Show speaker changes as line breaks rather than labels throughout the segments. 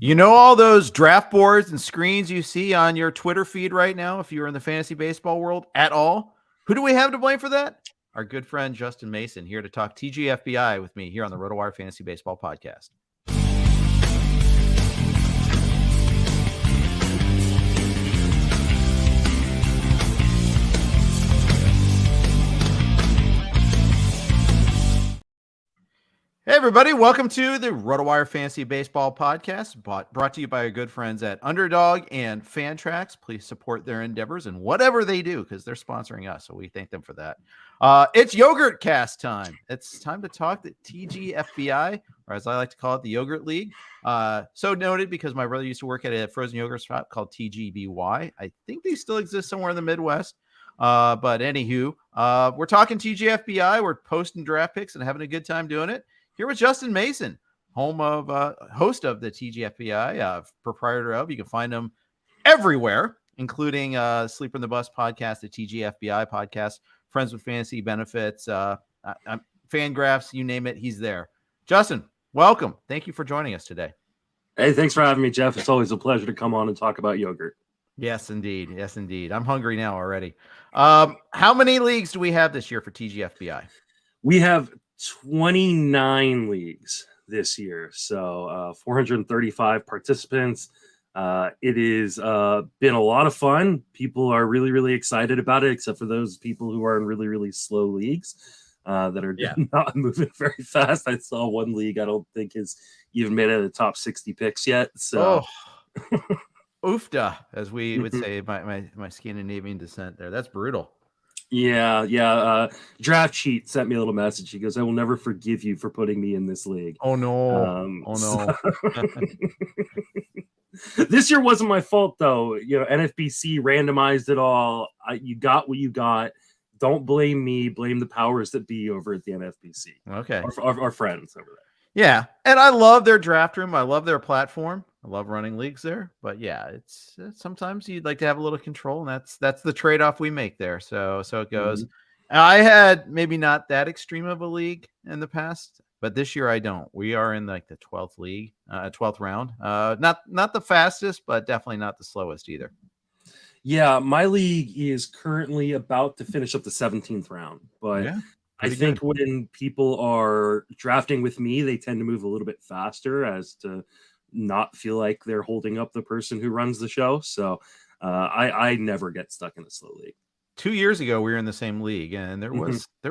You know all those draft boards and screens you see on your Twitter feed right now, if you're in the fantasy baseball world at all? Who do we have to blame for that? Our good friend Justin Mason here to talk TGFBI with me here on the RotoWire Fantasy Baseball Podcast. Hey, everybody. Welcome to the RotoWire Fantasy Baseball Podcast, brought to you by our good friends at Underdog and Fantrax. Please support their endeavors and whatever they do because they're sponsoring us, so we thank them for that. It's Yogurt Cast time. It's time to talk the TGFBI, or as I like to call it, the Yogurt League. So noted because my brother used to work at a frozen yogurt shop called TGBY. I think they still exist somewhere in the Midwest. But anywho, we're talking TGFBI. We're posting draft picks and having a good time doing it. Here with Justin Mason, host of the TGFBI, proprietor of. You can find him everywhere, including Sleeper in the Bus podcast, the TGFBI podcast, Friends with Fantasy Benefits, Fangraphs, you name it, he's there. Justin, welcome. Thank you for joining us today.
Hey, thanks for having me, Jeff. It's always a pleasure to come on and talk about yogurt.
Yes, indeed. Yes, indeed. I'm hungry now already. How many leagues do we have this year for TGFBI?
We have 29 leagues this year, so 435 participants. It is been a lot of fun. People are really, really excited about it, except for those people who are in really, really slow leagues that are not moving very fast. I saw one league I don't think has even made it to the top 60 picks yet. So,
oofda, as we would say, my Scandinavian descent there. That's brutal.
Yeah. Draft Sheet sent me a little message. He goes, "I will never forgive you for putting me in this league."
Oh no!
So... This year wasn't my fault though. You know, NFBC randomized it all. You got what you got. Don't blame me. Blame the powers that be over at the NFBC.
Okay,
our friends over there.
Yeah, and I love their draft room. I love their platform. I love running leagues there. But yeah, it's sometimes you'd like to have a little control, and that's the trade-off we make there. So it goes. Mm-hmm. I had maybe not that extreme of a league in the past, but this year I don't. We are in like the 12th league, 12th round. Not the fastest, but definitely not the slowest either.
Yeah, my league is currently about to finish up the 17th round, but yeah. I think when people are drafting with me, they tend to move a little bit faster as to not feel like they're holding up the person who runs the show. So I never get stuck in a slow league.
2 years ago, we were in the same league, and there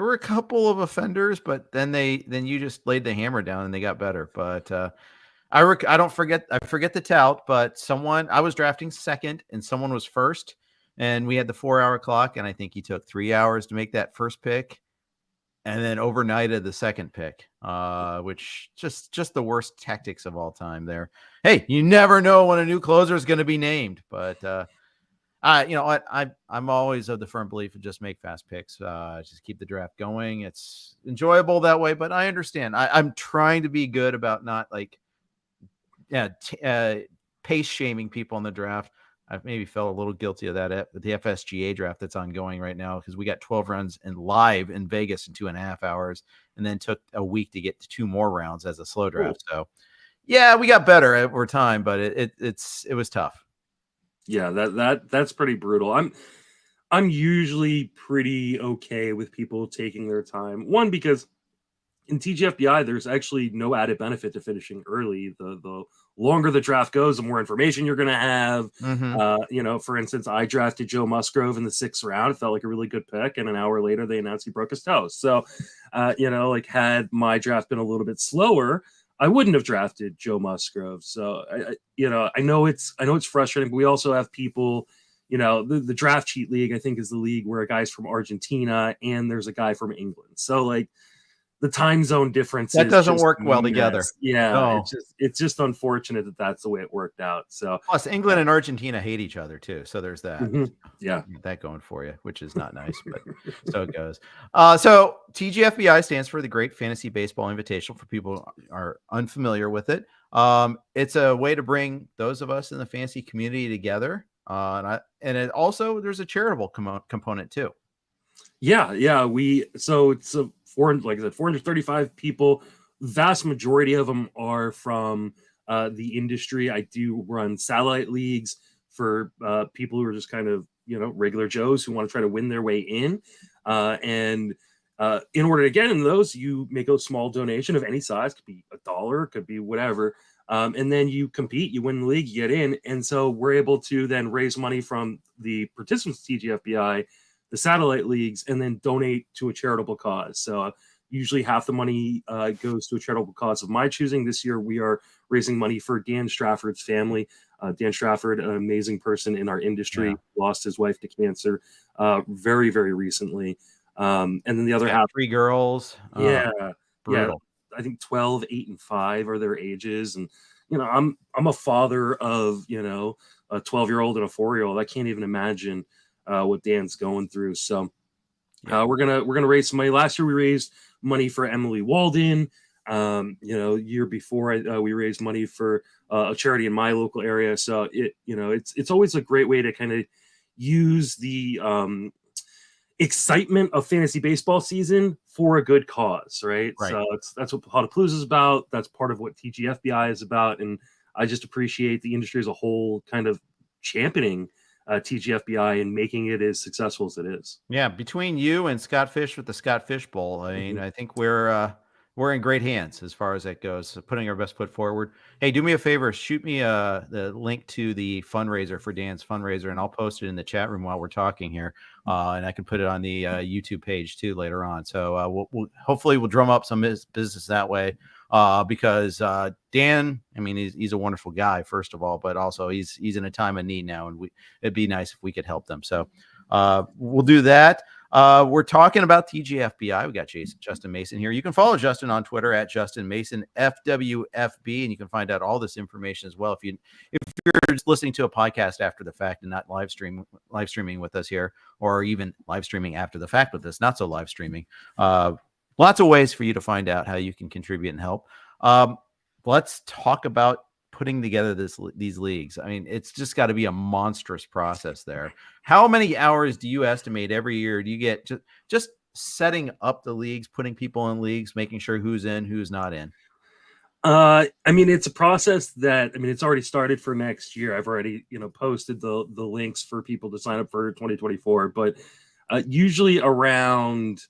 were a couple of offenders, but then you just laid the hammer down and they got better. But I forget the tout, but I was drafting second and someone was first, and we had the 4-hour clock, and I think he took 3 hours to make that first pick. And then overnighted the second pick, which just the worst tactics of all time there. Hey, you never know when a new closer is going to be named, but you know what? I'm always of the firm belief of just make fast picks, just keep the draft going. It's enjoyable that way, but I understand. I'm trying to be good about not like, pace shaming people in the draft. I maybe felt a little guilty of that with the FSGA draft that's ongoing right now because we got 12 rounds live in Vegas in 2.5 hours and then took a week to get to 2 more rounds as a slow draft. Cool. So, yeah, we got better over time, but it was tough.
Yeah, that's pretty brutal. I'm usually pretty okay with people taking their time. One, because in TGFBI, there's actually no added benefit to finishing early. The longer the draft goes, the more information you're going to have. Mm-hmm. For instance, I drafted Joe Musgrove in the 6th round. It felt like a really good pick. And an hour later, they announced he broke his toe. So, had my draft been a little bit slower, I wouldn't have drafted Joe Musgrove. So, I know it's frustrating, but we also have people, the Draft Sheet League, I think, is the league where a guy's from Argentina and there's a guy from England. So, the time zone difference
that doesn't work well together.
Yeah, no. It's just unfortunate that that's the way it worked out. So
plus England and Argentina hate each other too, so there's that.
Mm-hmm. Yeah,
that going for you, which is not nice, but so it goes. So TGFBI stands for the Great Fantasy Baseball Invitational. For people who are unfamiliar with it, it's a way to bring those of us in the fantasy community together, and it also there's a charitable component too.
Yeah. So it's like I said, 435 people. Vast majority of them are from the industry. I do run satellite leagues for people who are just kind of, regular Joes who want to try to win their way in. And in order to get in those, you make a small donation of any size. Could be $1, could be whatever. And then you compete, you win the league, you get in. And so we're able to then raise money from the participants TGFBI, the satellite leagues, and then donate to a charitable cause. So usually half the money goes to a charitable cause of my choosing. This year, we are raising money for Dan Strafford's family. Dan Strafford, an amazing person in our industry, lost his wife to cancer very, very recently. And then the other half,
3 girls. Brutal.
Yeah. I think 12, 8, and 5 are their ages. And, I'm a father of, a 12-year-old and a 4-year-old. I can't even imagine what Dan's going through. So we're gonna raise some money. Last year we raised money for Emily Walden. Year before we raised money for a charity in my local area. So it's always a great way to kind of use the excitement of fantasy baseball season for a good cause, right? So that's what Potapalooza is about. That's part of what TGFBI is about. And I just appreciate the industry as a whole kind of championing TGFBI and making it as successful as it is.
Yeah, between you and Scott Fish with the Scott Fish Bowl, I mean, I think we're in great hands as far as that goes. So putting our best foot forward. Hey, do me a favor, shoot me the link to the fundraiser for Dan's fundraiser, and I'll post it in the chat room while we're talking here, and I can put it on the YouTube page too later on. So we'll hopefully we'll drum up some business that way. Because Dan, I mean, he's a wonderful guy, first of all, but also he's in a time of need now, and it'd be nice if we could help them. So we'll do that. We're talking about TGFBI. We got Justin Mason here. You can follow Justin on Twitter at Justin Mason FWFB, and you can find out all this information as well. If you're listening to a podcast after the fact and not live streaming with us here, or even live streaming after the fact with us, not so live streaming. Lots of ways for you to find out how you can contribute and help. Let's talk about putting together these leagues. I mean, it's just got to be a monstrous process there. How many hours do you estimate every year do you get just setting up the leagues, putting people in leagues, making sure who's in, who's not in?
I mean, it's a process that, it's already started for next year. I've already, posted the links for people to sign up for 2024, but usually around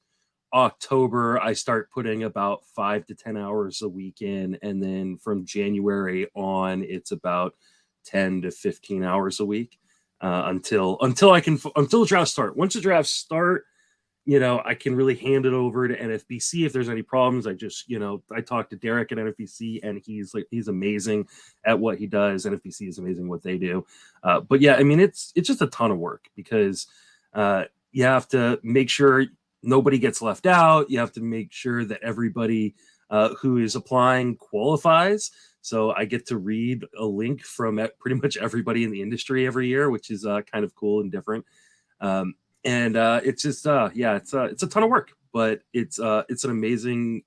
October, I start putting about 5 to 10 hours a week in. And then from January on, it's about 10 to 15 hours a week until the drafts start. Once the drafts start, I can really hand it over to NFBC if there's any problems. I just, I talked to Derek at NFBC, and he's amazing at what he does. NFBC is amazing what they do. But yeah, I mean, it's just a ton of work because you have to make sure nobody gets left out. You have to make sure that everybody who is applying qualifies. So I get to read a link from pretty much everybody in the industry every year, which is kind of cool and different. And it's just, it's a ton of work, but it's an amazing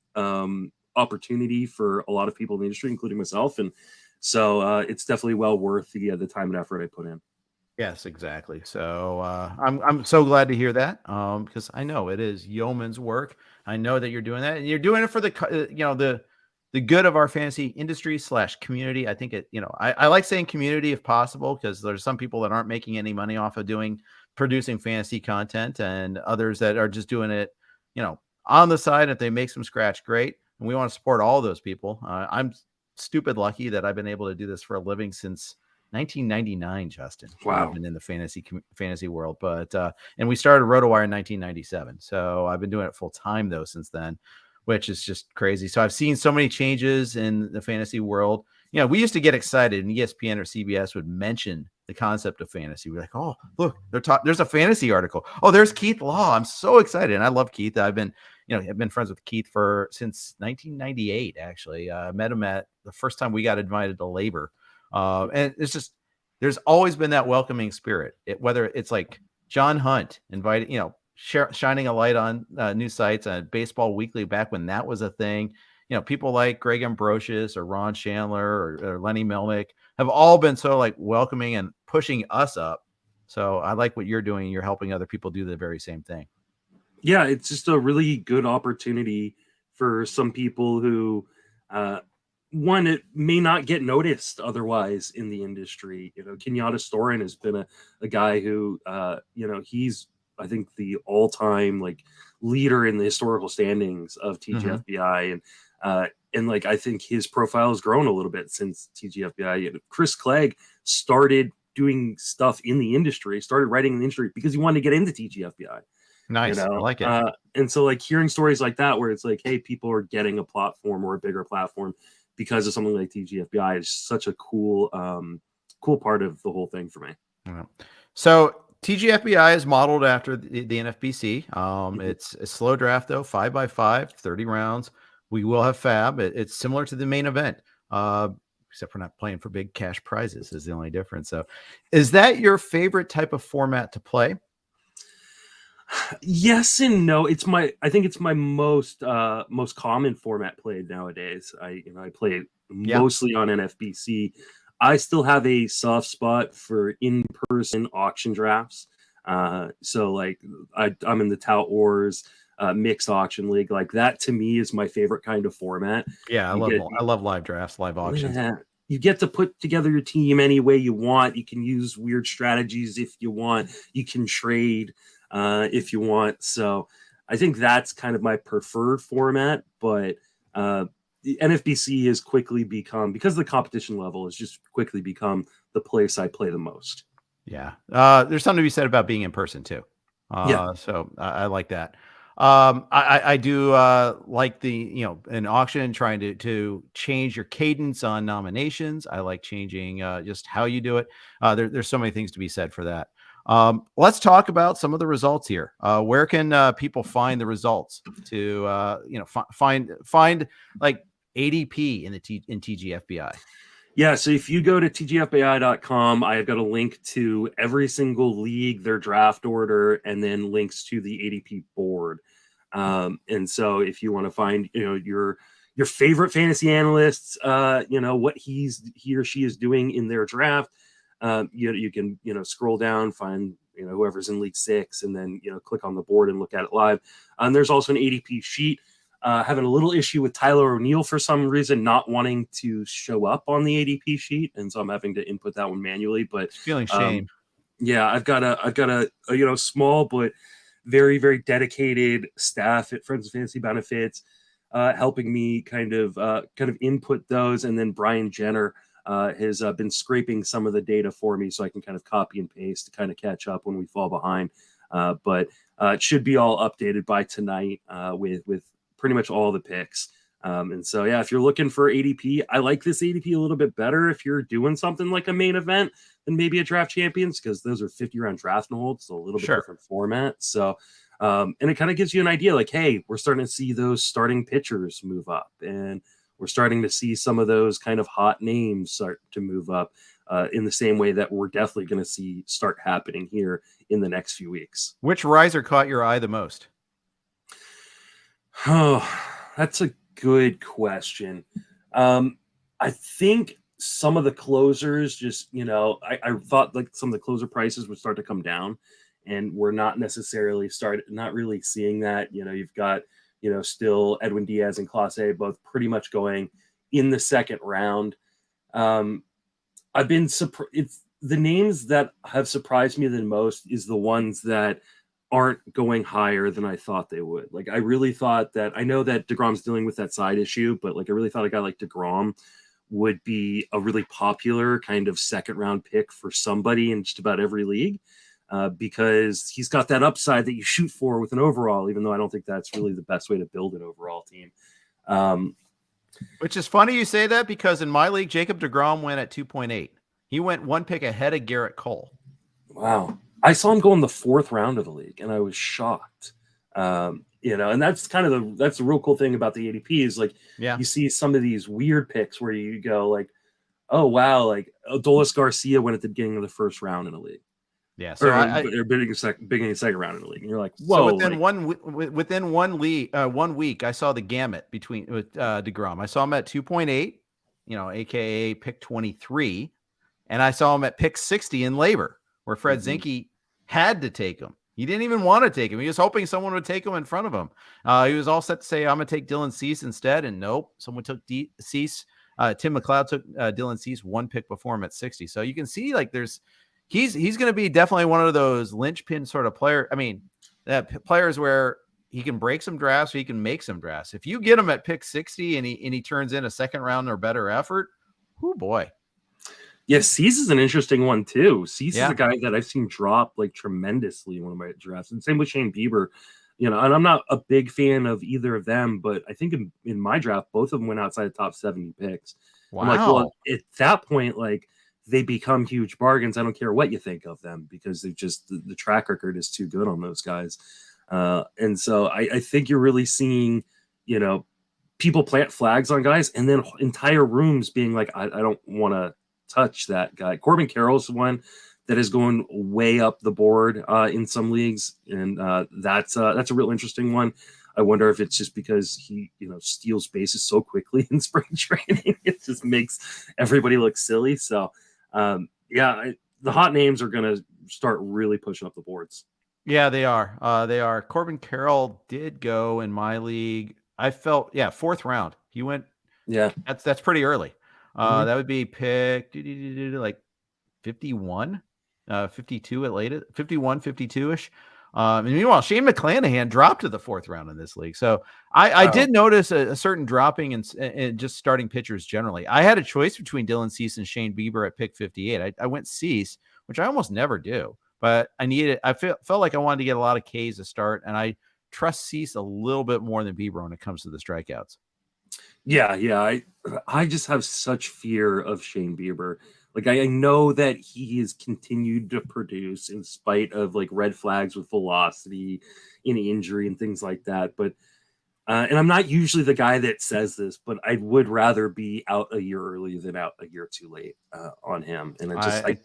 opportunity for a lot of people in the industry, including myself. And so it's definitely well worth the time and effort I put in.
Yes, exactly. So I'm so glad to hear that because I know it is yeoman's work. I know that you're doing that, and you're doing it for the good of our fantasy industry / community. I think I like saying community if possible, because there's some people that aren't making any money off of producing fantasy content, and others that are just doing it, on the side. If they make some scratch, great. And we want to support all those people. I'm stupid lucky that I've been able to do this for a living since 1999, Justin.
Wow.
I've been in the fantasy world, but and we started RotoWire in 1997. So I've been doing it full time though since then, which is just crazy. So I've seen so many changes in the fantasy world. We used to get excited, and ESPN or CBS would mention the concept of fantasy. We're like, oh, look, there's a fantasy article. Oh, there's Keith Law. I'm so excited. And I love Keith. I've been friends with Keith since 1998. Actually, I met him at the first time we got invited to Labor. And it's just, there's always been that welcoming spirit. Whether it's like John Hunt invited, shining a light on new sites on Baseball Weekly back when that was a thing. People like Greg Ambrosius or Ron Chandler or Lenny Melnick have all been so like welcoming and pushing us up. So I like what you're doing. You're helping other people do the very same thing.
Yeah, it's just a really good opportunity for some people who one, it may not get noticed otherwise in the industry. Kenyatta Storin has been a guy who, he's, I think, the all-time like leader in the historical standings of TGFBI. And like, I think his profile has grown a little bit since TGFBI. Chris Clegg started doing stuff in the industry, started writing in the industry because he wanted to get into TGFBI.
Nice. I like it.
And so like hearing stories like that, where it's like, hey, people are getting a platform or a bigger platform because of something like TGFBI is such a cool part of the whole thing for me.
So TGFBI is modeled after the NFBC. It's a slow draft though, 5x5, 30 rounds. We will have fab. It's similar to the main event, except for not playing for big cash prizes is the only difference. So is that your favorite type of format to play?
Yes and no. I think it's my most common format played nowadays. I play it mostly on NFBC. I still have a soft spot for in-person auction drafts. So like I'm in the Tout Wars mixed auction league. Like that to me is my favorite kind of format.
Yeah, I love live drafts, live auctions.
Yeah. You get to put together your team any way you want. You can use weird strategies if you want. You can trade if you want. So I think that's kind of my preferred format. But the NFBC has quickly become, because the competition level has just quickly become the place I play the most.
Yeah. There's something to be said about being in person too. So I like that. I do like an auction trying to change your cadence on nominations. I like changing just how you do it. There's so many things to be said for that. Let's talk about some of the results here. Where can people find the results to find like ADP in TGFBI?
Yeah, so if you go to tgfbi.com, I've got a link to every single league, their draft order, and then links to the ADP board. And so if you want to find, your favorite fantasy analysts, what he or she is doing in their draft, you can, scroll down, find, whoever's in League 6, and then, click on the board and look at it live. And there's also an ADP sheet. Having a little issue with Tyler O'Neill for some reason, not wanting to show up on the ADP sheet, and so I'm having to input that one manually. But
feeling shame.
Yeah, I've got a small but very, very dedicated staff at Friends of Fantasy Benefits, helping me kind of input those, and then Brian Jenner has been scraping some of the data for me, so I can kind of copy and paste to kind of catch up when we fall behind. But it should be all updated by tonight with pretty much all the picks. And so, yeah, if you're looking for ADP, I like this ADP a little bit better if you're doing something like a main event than maybe a draft champions, because those are 50-round draft and holds, so a little bit different format. So, and it kind of gives you an idea like, hey, we're starting to see those starting pitchers move up, and we're starting to see some of those kind of hot names start to move up in the same way that we're definitely going to see start happening here in the next few weeks.
Which riser caught your eye the most?
Oh, that's a good question. I think some of the closers just, I thought like some of the closer prices would start to come down, and we're not necessarily not really seeing that. You've got, still Edwin Diaz and Clase both pretty much going in the second round. I've been surprised. It's the names that have surprised me the most is the ones that aren't going higher than I thought they would. Like, I really thought that, I know that DeGrom's dealing with that side issue, but like, I really thought a guy like DeGrom would be a really popular kind of second round pick for somebody in just about every league, because he's got that upside that you shoot for with an overall, even though I don't think that's really the best way to build an overall team.
Which is funny you say that, because in my league, Jacob DeGrom went at 2.8. He went one pick ahead of Garrett Cole.
Wow. I saw him go in the fourth round of the league, and I was shocked. And that's kind of that's the real cool thing about the ADP is like, you see some of these weird picks where you go like, oh wow, like Adolis Garcia went at the beginning of the first round in a league.
Yeah, so
they're beginning of second round in the league, and you're like, whoa.
So within 1 week, I saw the gamut between DeGrom. I saw him at 2.8, aka pick 23, and I saw him at pick 60 in labor, where Fred Zinke had to take him. He didn't even want to take him. He was hoping someone would take him in front of him. He was all set to say, I'm going to take Dylan Cease instead. And nope, someone took Cease Tim McLeod took Dylan Cease 1 pick before him at 60. So you can see like he's going to be definitely one of those linchpin sort of player. I mean, players where he can break some drafts, or he can make some drafts. If you get him at pick 60 and he turns in a second round or better effort, oh boy.
Yeah, Cease is an interesting one too. Cease is a guy that I've seen drop like tremendously in one of my drafts, and same with Shane Bieber. And I'm not a big fan of either of them, but I think in my draft, both of them went outside the top 70 picks.
Wow.
I'm like, well, at that point, like they become huge bargains. I don't care what you think of them because they've just the track record is too good on those guys. And so I think you're really seeing, people plant flags on guys and then entire rooms being like, I don't want to touch that guy. Corbin Carroll's one that is going way up the board in some leagues. And that's a real interesting one. I wonder if it's just because he, steals bases so quickly in spring training. It just makes everybody look silly. So, the hot names are going to start really pushing up the boards.
Yeah, they are. They are. Corbin Carroll did go in my league. I felt, 4th round. He went.
Yeah,
that's pretty early. That would be pick like 51, 52 at latest, 51, 52-ish. And meanwhile, Shane McClanahan dropped to the 4th round in this league. So I did notice a certain dropping in just starting pitchers generally. I had a choice between Dylan Cease and Shane Bieber at pick 58. I went Cease, which I almost never do, but I felt like I wanted to get a lot of Ks to start, and I trust Cease a little bit more than Bieber when it comes to the strikeouts.
Yeah. I just have such fear of Shane Bieber. Like I know that he has continued to produce in spite of like red flags with velocity, any injury and things like that. But and I'm not usually the guy that says this, but I would rather be out a year early than out a year too late on him. And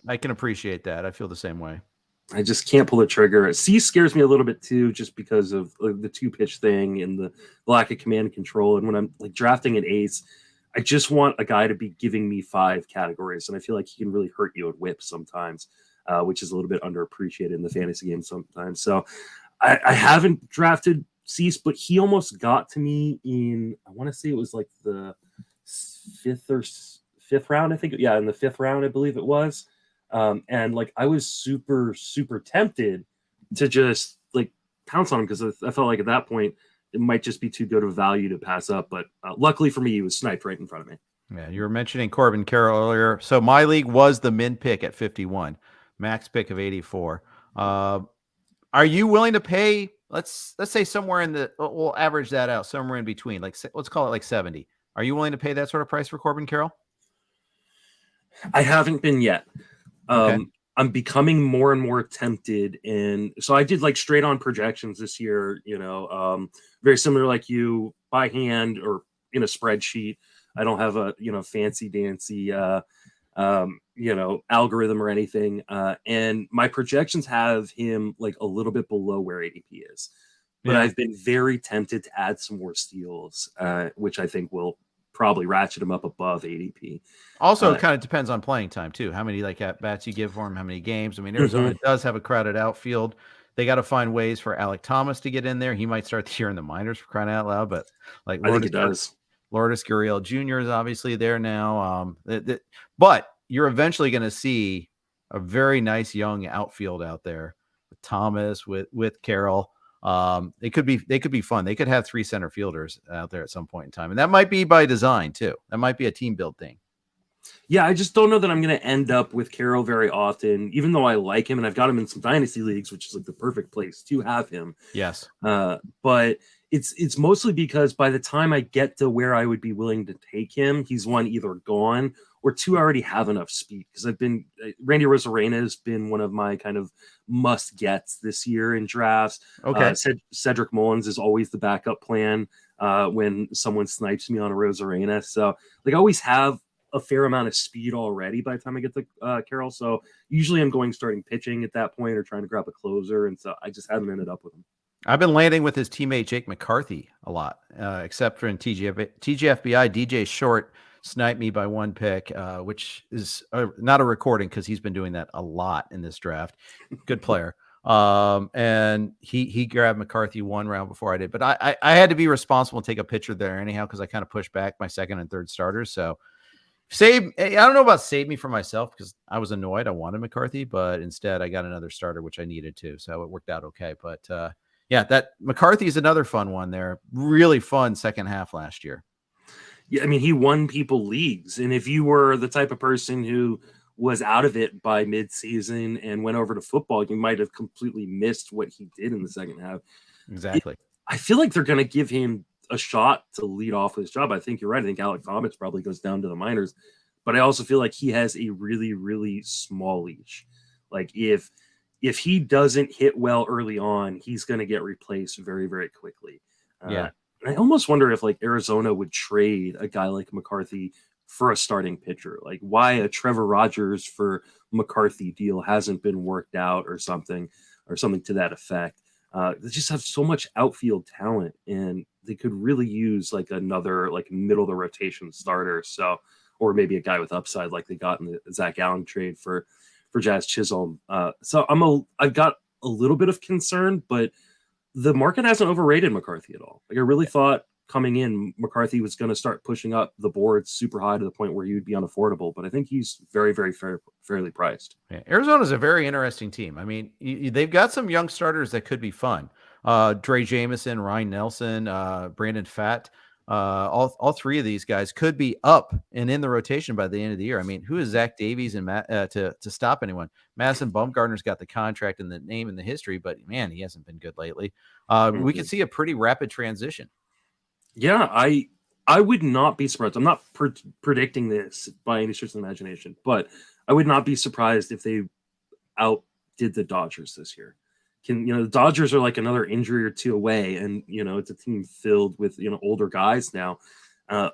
I can appreciate that. I feel the same way.
I just can't pull the trigger. C scares me a little bit too, just because of the 2-pitch thing and the lack of command and control. And when I'm like drafting an ace, I just want a guy to be giving me 5 categories. And I feel like he can really hurt you at whip sometimes, which is a little bit underappreciated in the fantasy game sometimes. So I haven't drafted Cease, but he almost got to me in, I want to say it was like the 5th round, I think. Yeah, in the 5th round, I believe it was. And like I was super, super tempted to just like pounce on him because I felt like at that point it might just be too good of value to pass up. But luckily for me, he was sniped right in front of me.
Yeah, you were mentioning Corbin Carroll earlier. So my league was the min pick at 51, max pick of 84. Are you willing to pay? Let's say somewhere we'll average that out somewhere in between. Like let's call it like 70. Are you willing to pay that sort of price for Corbin Carroll?
I haven't been yet.
Okay.
I'm becoming more and more tempted. And so I did like straight on projections this year, very similar like you, by hand or in a spreadsheet. I don't have a, fancy dancy, algorithm or anything. And my projections have him like a little bit below where ADP is. But I've been very tempted to add some more steals, which I think will probably ratchet him up above ADP.
Also, it kind of depends on playing time too. How many like at bats you give for him, how many games. I mean, Arizona does have a crowded outfield. They got to find ways for Alek Thomas to get in there. He might start the year in the minors for crying out loud, but like
I think it does.
Lourdes Gurriel Jr. is obviously there now. But you're eventually going to see a very nice young outfield out there with Thomas, with Carroll. They could be fun. They could have 3 center fielders out there at some point in time. And that might be by design too. That might be a team build thing.
Yeah. I just don't know that I'm going to end up with Carroll very often, even though I like him and I've got him in some dynasty leagues, which is like the perfect place to have him.
Yes.
But it's mostly because by the time I get to where I would be willing to take him, he's one either gone or 2 I already have enough speed because Randy Arozarena has been one of my kind of must gets this year in drafts.
Okay.
Cedric Mullins is always the backup plan when someone snipes me on Arozarena. So like I always have a fair amount of speed already by the time I get to Carroll. So usually I'm going starting pitching at that point or trying to grab a closer. And so I just haven't ended up with him.
I've been landing with his teammate Jake McCarthy a lot, except for in TGFBI. DJ Short sniped me by 1 pick, which is not a recording because he's been doing that a lot in this draft. Good player. And he grabbed McCarthy 1 round before I did, but I had to be responsible and take a pitcher there anyhow because I kind of pushed back my 2nd and 3rd starters. So I don't know about save me for myself because I was annoyed. I wanted McCarthy, but instead I got another starter, which I needed to. So it worked out okay. But yeah, that McCarthy is another fun one there. Really fun second half last year.
Yeah, I mean, he won people leagues. And if you were the type of person who was out of it by midseason and went over to football, you might have completely missed what he did in the second half.
Exactly.
I feel like they're going to give him a shot to lead off his job. I think you're right. I think Alec Thomas probably goes down to the minors, but I also feel like he has a really, really small leash. Like if he doesn't hit well early on, he's going to get replaced very, very quickly.
Yeah.
I almost wonder if like Arizona would trade a guy like McCarthy for a starting pitcher. Like why a Trevor Rogers for McCarthy deal hasn't been worked out or something to that effect. They just have so much outfield talent, and they could really use like another like middle of the rotation starter. So, or maybe a guy with upside like they got in the Zach Allen trade for Jazz Chisholm. So I've got a little bit of concern, but the market hasn't overrated McCarthy at all. Like I really thought coming in, McCarthy was going to start pushing up the board super high to the point where he would be unaffordable, but I think he's very, very fairly priced.
Yeah, Arizona's a very interesting team. I mean, they've got some young starters that could be fun. Dre Jameson, Ryan Nelson, Brandon Fatt. All three of these guys could be up and in the rotation by the end of the year. I mean, who is Zach Davies and to stop anyone? Madison Bumgarner's got the contract and the name and the history, but man, he hasn't been good lately. We could see a pretty rapid transition.
Yeah, I would not be surprised. I'm not predicting this by any stretch of the imagination, but I would not be surprised if they outdid the Dodgers this year. The Dodgers are like another injury or two away, and it's a team filled with older guys now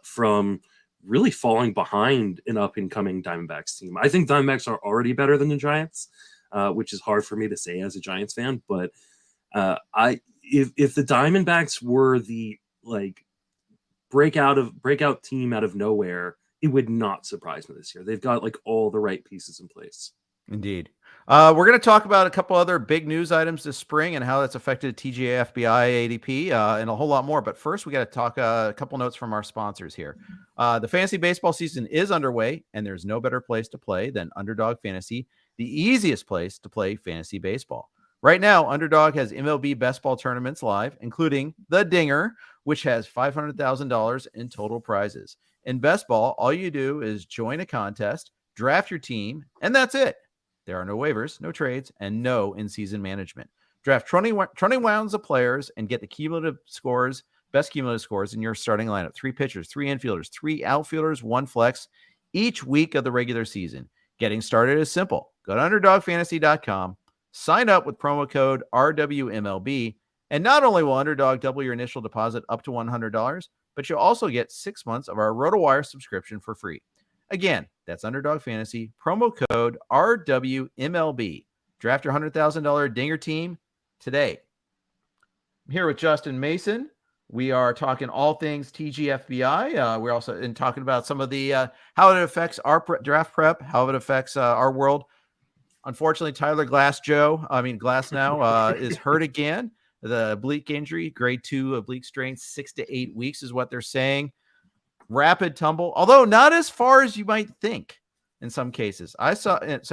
from really falling behind an up and coming Diamondbacks team. I think Diamondbacks are already better than the Giants, which is hard for me to say as a Giants fan. But if the Diamondbacks were the like breakout team out of nowhere, it would not surprise me this year. They've got like all the right pieces in place.
Indeed. We're going to talk about a couple other big news items this spring and how that's affected TGFBI ADP and a whole lot more. But first, we got to talk a couple notes from our sponsors here. The fantasy baseball season is underway, and there's no better place to play than Underdog Fantasy, the easiest place to play fantasy baseball. Right now, Underdog has MLB best ball tournaments live, including the Dinger, which has $500,000 in total prizes. In best ball, all you do is join a contest, draft your team, and that's it. There are no waivers, no trades, and no in-season management. Draft 20 rounds of players and get the best cumulative scores in your starting lineup. 3 pitchers, 3 infielders, 3 outfielders, 1 flex each week of the regular season. Getting started is simple. Go to UnderdogFantasy.com, sign up with promo code RWMLB, and not only will Underdog double your initial deposit up to $100, but you'll also get 6 months of our RotoWire subscription for free. Again, that's Underdog Fantasy, promo code RWMLB. Draft your $100,000 Dinger team today. I'm here with Justin Mason. We are talking all things TGFBI. We're also talking about some of the how it affects our draft prep, how it affects our world. Unfortunately, Tyler Glasnow is hurt again. The oblique injury, grade 2 oblique strain, 6 to 8 weeks is what they're saying. Rapid tumble, although not as far as you might think in some cases. I can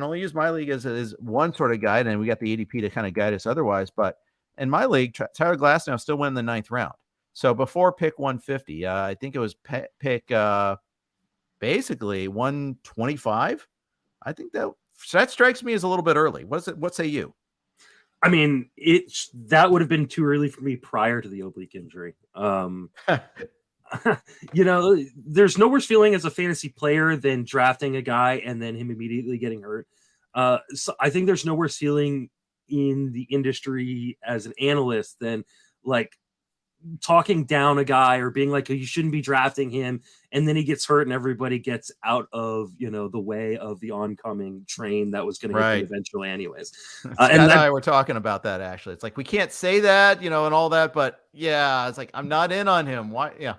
only use my league as one sort of guide, and we got the ADP to kind of guide us otherwise. But in my league, Tyler Glasnow still went in the 9th round. So before pick 150, I think it was pick basically 125. I think that strikes me as a little bit early. What say you?
I mean, that would have been too early for me prior to the oblique injury. There's no worse feeling as a fantasy player than drafting a guy and then him immediately getting hurt. So I think there's no worse feeling in the industry as an analyst than like talking down a guy or being like, oh, you shouldn't be drafting him. And then he gets hurt and everybody gets out of, the way of the oncoming train that was going to hit him eventually anyways.
And I were talking about that actually. It's like, we can't say that, and all that, but yeah, it's like, I'm not in on him. Why? Yeah.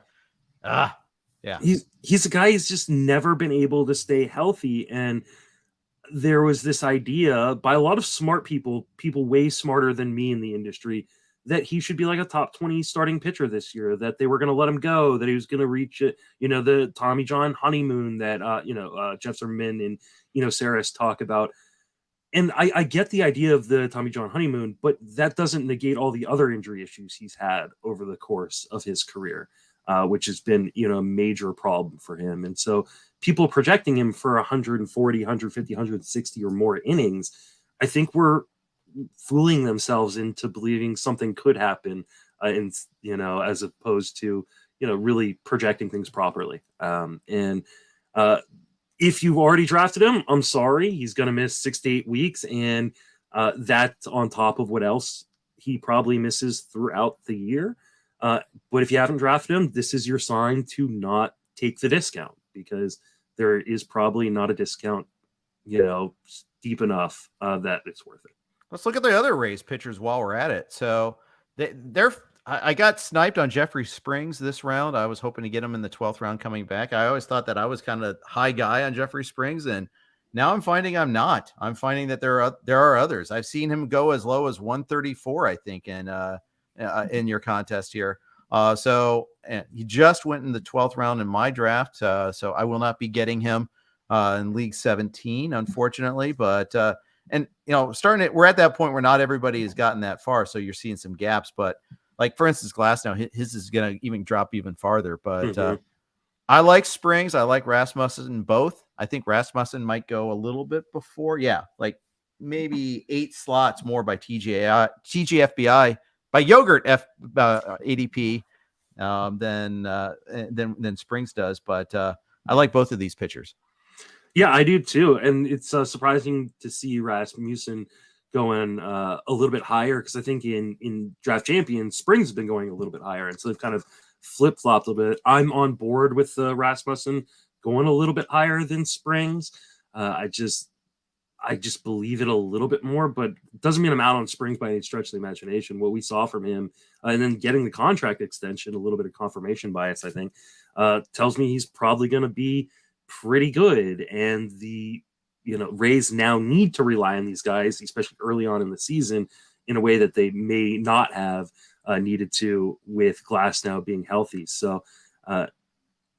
Yeah.
He's a guy who's just never been able to stay healthy. And there was this idea by a lot of smart people way smarter than me in the industry, that he should be like a top 20 starting pitcher this year, that they were going to let him go, that he was going to reach it, the Tommy John honeymoon that, Jeff Zimmerman and, Saris talk about. And I get the idea of the Tommy John honeymoon, but that doesn't negate all the other injury issues he's had over the course of his career, which has been, a major problem for him. And so people projecting him for 140, 150, 160 or more innings, I think we're fooling themselves into believing something could happen, as opposed to, really projecting things properly. If you've already drafted him, I'm sorry, he's going to miss 6 to 8 weeks. And that's on top of what else he probably misses throughout the year. But if you haven't drafted him, this is your sign to not take the discount, because there is probably not a discount, deep enough that it's worth it.
Let's look at the other Rays pitchers while we're at it. So I got sniped on Jeffrey Springs this round. I was hoping to get him in the 12th round coming back. I always thought that I was kind of high guy on Jeffrey Springs, and now I'm finding I'm not. I'm finding that there are others. I've seen him go as low as 134, I think, in your contest here. So he just went in the 12th round in my draft. So I will not be getting him in League 17, unfortunately. But we're at that point where not everybody has gotten that far. So you're seeing some gaps, but like, for instance, Glasnow, his is going to even drop even farther. But I like Springs. I like Rasmussen both. I think Rasmussen might go a little bit before. Yeah, like maybe 8 slots more by TGFBI, by Yogurt ADP than Springs does. But I like both of these pitchers.
Yeah, I do too. And it's surprising to see Rasmussen going a little bit higher, because I think in Draft Champions, Springs has been going a little bit higher. And so they've kind of flip-flopped a little bit. I'm on board with Rasmussen going a little bit higher than Springs. I just believe it a little bit more, but it doesn't mean I'm out on Springs by any stretch of the imagination. What we saw from him, and then getting the contract extension, a little bit of confirmation bias, I think, tells me he's probably going to be pretty good. And the Rays now need to rely on these guys, especially early on in the season, in a way that they may not have needed to with Glasnow being healthy. So, I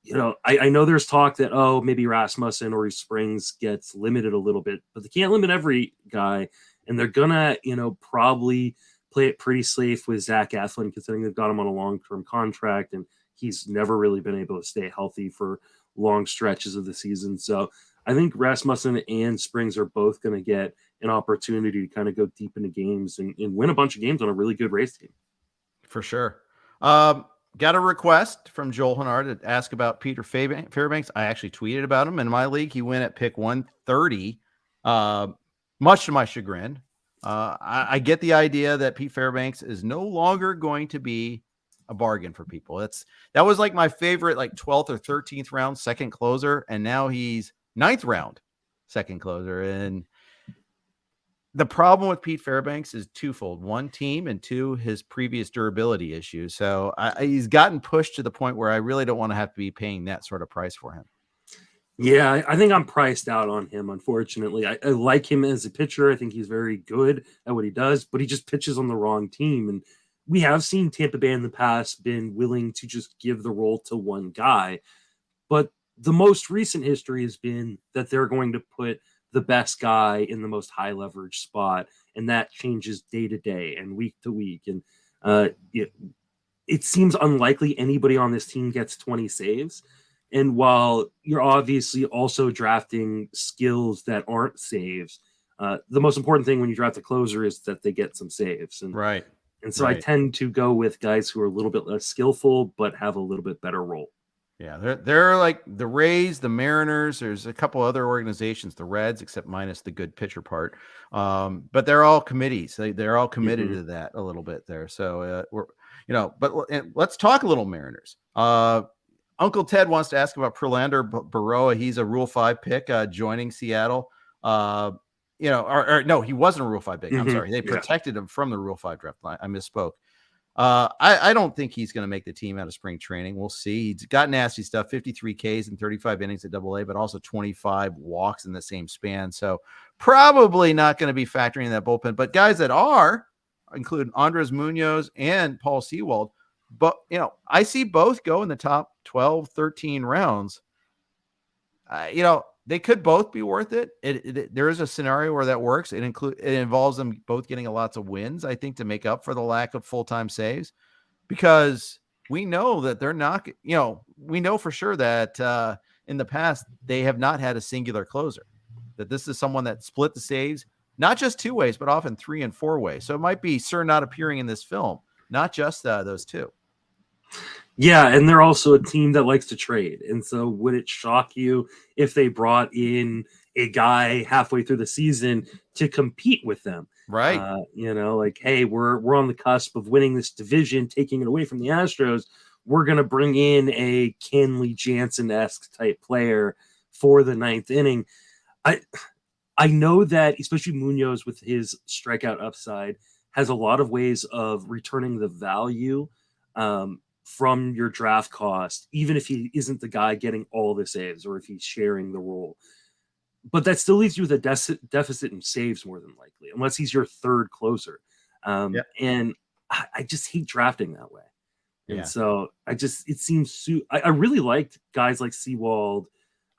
know there's talk that, maybe Rasmussen or Springs gets limited a little bit, but they can't limit every guy. And they're gonna, probably play it pretty safe with Zach Eflin, considering they've got him on a long-term contract, and he's never really been able to stay healthy for long stretches of the season. So I think Rasmussen and Springs are both going to get an opportunity to kind of go deep into games and win a bunch of games on a really good Rays team. For sure.
Got a request from Joel Hennard to ask about Peter Fairbanks. I actually tweeted about him in my league. He went at pick 130, much to my chagrin. I get the idea that Pete Fairbanks is no longer going to be a bargain for people. That was like my favorite, like 12th or 13th round second closer, and now he's 9th round second closer. And the problem with Pete Fairbanks is twofold: one, team, and two, his previous durability issues. So he's gotten pushed to the point where I really don't want to have to be paying that sort of price for him.
Yeah, I think I'm priced out on him, unfortunately. I like him as a pitcher. I think he's very good at what he does, but he just pitches on the wrong team. And we have seen Tampa Bay in the past been willing to just give the role to one guy. But the most recent history has been that they're going to put the best guy in the most high leverage spot. And that changes day to day and week to week. And it seems unlikely anybody on this team gets 20 saves. And while you're obviously also drafting skills that aren't saves, the most important thing when you draft a closer is that they get some saves. And
right.
And so I tend to go with guys who are a little bit less skillful, but have a little bit better role.
Yeah, they're like the Rays, the Mariners. There's a couple other organizations, the Reds, except minus the good pitcher part. But they're all committees. They're all committed to that a little bit there. So let's talk a little Mariners. Uncle Ted wants to ask about Prelander Baroa. He's a Rule 5 pick joining Seattle. No, he wasn't a Rule 5 pick. I'm sorry. They protected him from the Rule 5 draft. I misspoke. I don't think he's going to make the team out of spring training. We'll see. He's got nasty stuff, 53 Ks and 35 innings at AA, but also 25 walks in the same span. So probably not going to be factoring in that bullpen. But guys that are including Andres Munoz and Paul Sewald. But, I see both go in the top 12, 13 rounds. They could both be worth it. There is a scenario where that works. It involves them both getting lots of wins, I think, to make up for the lack of full-time saves, because we know that they're not, we know for sure that in the past, they have not had a singular closer, that this is someone that split the saves, not just 2 ways, but often 3 and 4 ways. So it might be Sir not appearing in this film, not just those two.
Yeah, and they're also a team that likes to trade. And so would it shock you if they brought in a guy halfway through the season to compete with them?
Right.
Like, hey, we're on the cusp of winning this division, taking it away from the Astros. We're going to bring in a Kenley Jansen-esque type player for the 9th inning. I know that especially Munoz with his strikeout upside has a lot of ways of returning the value from your draft cost, even if he isn't the guy getting all the saves or if he's sharing the role. But that still leaves you with a deficit in saves more than likely, unless he's your third closer. And I just hate drafting that way. And so it seems I really liked guys like Sewald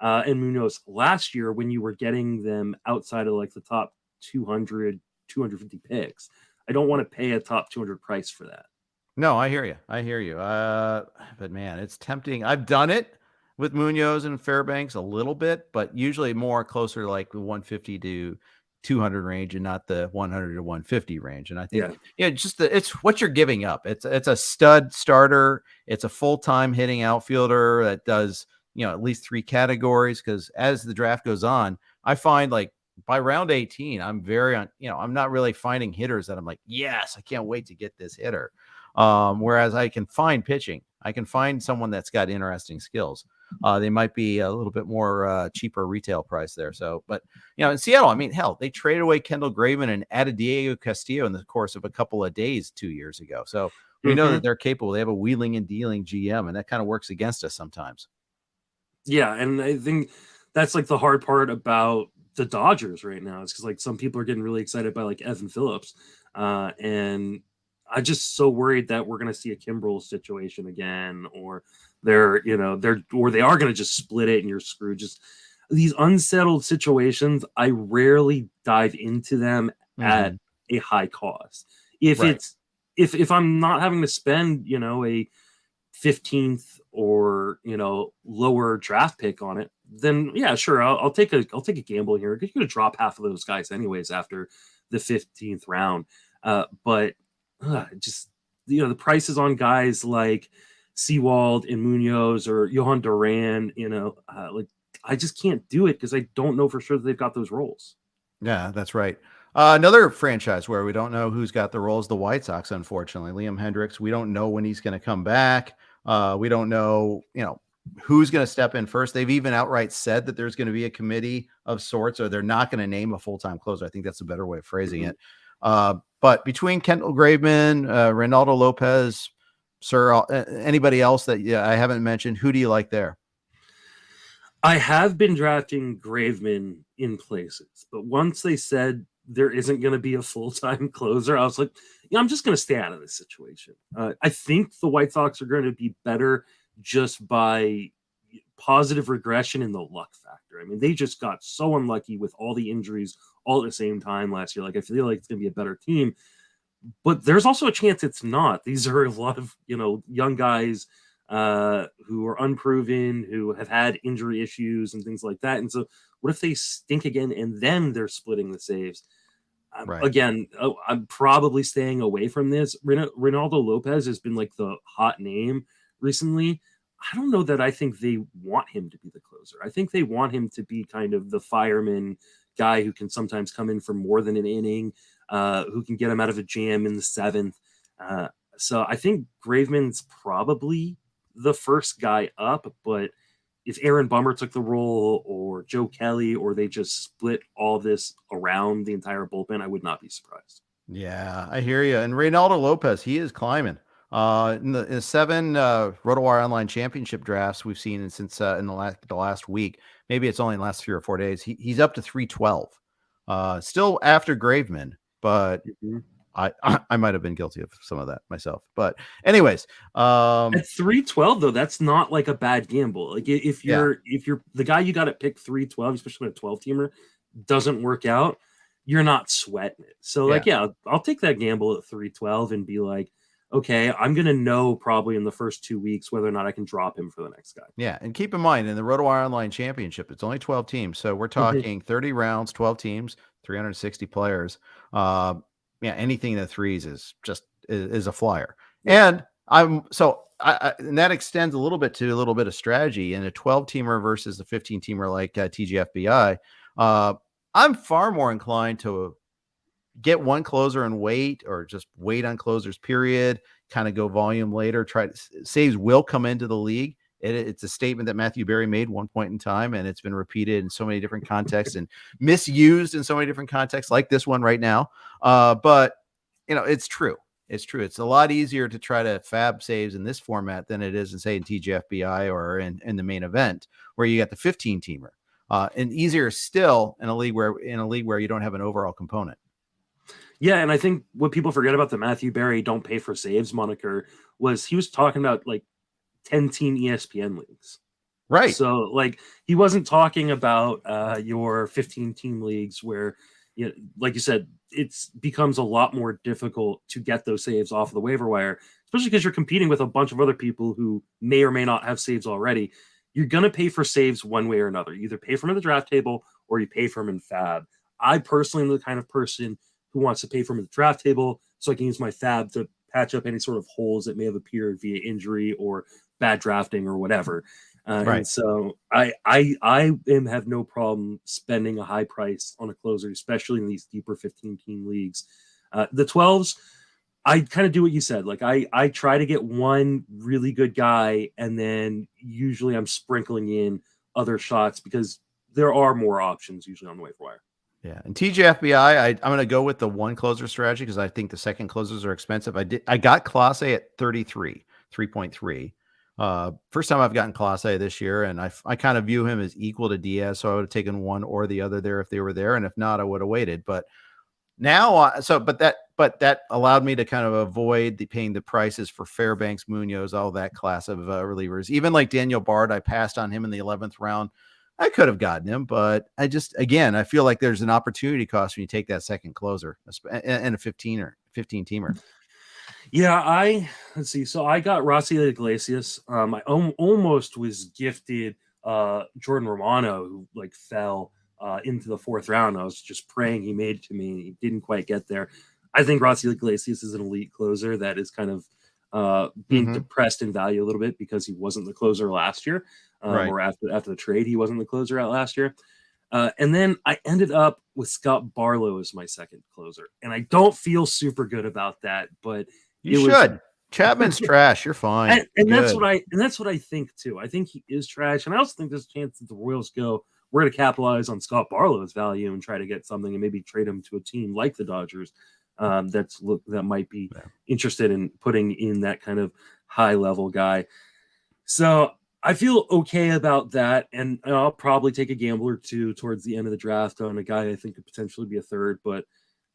and Munoz last year when you were getting them outside of like the top 200, 250 picks. I don't want to pay a top 200 price for that.
No, I hear you. But man, it's tempting. I've done it with Munoz and Fairbanks a little bit, but usually more closer to like the 150 to 200 range and not the 100 to 150 range. And I think, it's what you're giving up. It's a stud starter. It's a full-time hitting outfielder that does, at least 3 categories. Cause as the draft goes on, I find like by round 18, I'm I'm not really finding hitters that I'm like, yes, I can't wait to get this hitter. Whereas I can find pitching. I can find someone that's got interesting skills. They might be a little bit more cheaper retail price there. So, but in Seattle, I mean, hell, they traded away Kendall Graveman and added Diego Castillo in the course of a couple of days 2 years ago. So we know that they're capable. They have a wheeling and dealing GM, and that kind of works against us sometimes.
Yeah, and I think that's like the hard part about the Dodgers right now. It's because like some people are getting really excited by like Evan Phillips, and I'm just so worried that we're going to see a Kimbrel situation again, or they are going to just split it and you're screwed. Just these unsettled situations, I rarely dive into them at a high cost. If I'm not having to spend, a 15th or, lower draft pick on it, then yeah, sure. I'll take a gamble here. You're going to drop half of those guys anyways after the 15th round. But just, the prices on guys like Sewald and Munoz or Johan Duran, I just can't do it because I don't know for sure that they've got those roles.
Yeah, that's right. Another franchise where we don't know who's got the roles, the White Sox, unfortunately. Liam Hendricks, we don't know when he's going to come back. We don't know, who's going to step in first. They've even outright said that there's going to be a committee of sorts, or they're not going to name a full-time closer. I think that's a better way of phrasing it. But between Kendall Graveman, Reynaldo Lopez, Sir, anybody else that I haven't mentioned, who do you like there?
I have been drafting Graveman in places, but once they said there isn't going to be a full-time closer, I was like, I'm just going to stay out of this situation. I think the White Sox are going to be better just by positive regression in the luck factor. I mean, they just got so unlucky with all the injuries all at the same time last year. Like, I feel like it's going to be a better team, but there's also a chance it's not. These are a lot of, young guys who are unproven, who have had injury issues and things like that. And so what if they stink again and then they're splitting the saves? Right. Again, I'm probably staying away from this. Reynaldo Lopez has been like the hot name recently. I don't know that I think they want him to be the closer. I think they want him to be kind of the fireman guy who can sometimes come in for more than an inning, who can get him out of a jam in the 7th. So I think Graveman's probably the first guy up, but if Aaron Bummer took the role or Joe Kelly, or they just split all this around the entire bullpen, I would not be surprised.
Yeah, I hear you. And Reynaldo Lopez, he is climbing. In the 7 RotoWire Online Championship drafts we've seen since in the last week, maybe it's only in the last 3 or 4 days, he's up to 312. Still after Graveman, but I might have been guilty of some of that myself. But anyways,
at 312 though, that's not like a bad gamble. Like if you're the guy you got at pick 312, especially a 12 teamer, doesn't work out, you're not sweating it. So like, I'll take that gamble at 312 and be like, okay, I'm gonna know probably in the first 2 weeks whether or not I can drop him for the next guy.
Yeah, and keep in mind in the RotoWire Online Championship, it's only 12 teams, so we're talking 30 rounds, 12 teams, 360 players. Anything in the threes is just is a flyer. And and that extends a little bit of strategy in a 12 teamer versus a 15 teamer like TGFBI. I'm far more inclined to get one closer and wait, or just wait on closers, period, kind of go volume later. Saves will come into the league. It's a statement that Matthew Berry made one point in time, and it's been repeated in so many different contexts and misused in so many different contexts, like this one right now. But it's true. It's true. It's a lot easier to try to fab saves in this format than it is in, say, in TGFBI or in the main event, where you got the 15 teamer, and easier still in a league where you don't have an overall component.
Yeah, and I think what people forget about the Matthew Berry "don't pay for saves" moniker was he was talking about like 10-team ESPN leagues.
Right.
So like he wasn't talking about your 15-team leagues where, like you said, it becomes a lot more difficult to get those saves off of the waiver wire, especially because you're competing with a bunch of other people who may or may not have saves already. You're going to pay for saves one way or another. You either pay for them at the draft table or you pay for them in fab. I personally am the kind of person who wants to pay for them at the draft table so I can use my fab to patch up any sort of holes that may have appeared via injury or bad drafting or whatever.
Right.
And so I have no problem spending a high price on a closer, especially in these deeper 15-team leagues. The 12s, I kind of do what you said. Like I try to get one really good guy, and then usually I'm sprinkling in other shots because there are more options usually on the waiver wire.
Yeah, and TGFBI, I'm going to go with the one closer strategy because I think the second closers are expensive. I got Class A at 3.3. First time I've gotten Class A this year, and I kind of view him as equal to Diaz, so I would have taken one or the other there if they were there, and if not, I would have waited. But now, but that allowed me to kind of avoid paying the prices for Fairbanks, Munoz, all that class of relievers. Even like Daniel Bard, I passed on him in the 11th round. I could have gotten him, but I feel like there's an opportunity cost when you take that second closer and a 15 teamer.
Yeah, let's see. So I got Rossi Iglesias. I almost was gifted Jordan Romano, who like fell into the 4th round. I was just praying he made it to me. He didn't quite get there. I think Rossi Iglesias is an elite closer that is kind of being depressed in value a little bit because he wasn't the closer last year. Or after the trade, he wasn't the closer out last year. And then I ended up with Scott Barlow as my second closer. And I don't feel super good about that, but
you should. Chapman's trash. You're fine.
And that's what I think too. I think he is trash. And I also think there's a chance that the Royals go, we're going to capitalize on Scott Barlow's value and try to get something and maybe trade him to a team like the Dodgers that might be interested in putting in that kind of high level guy. So I feel okay about that, and I'll probably take a gamble or two towards the end of the draft on a guy I think could potentially be a third. But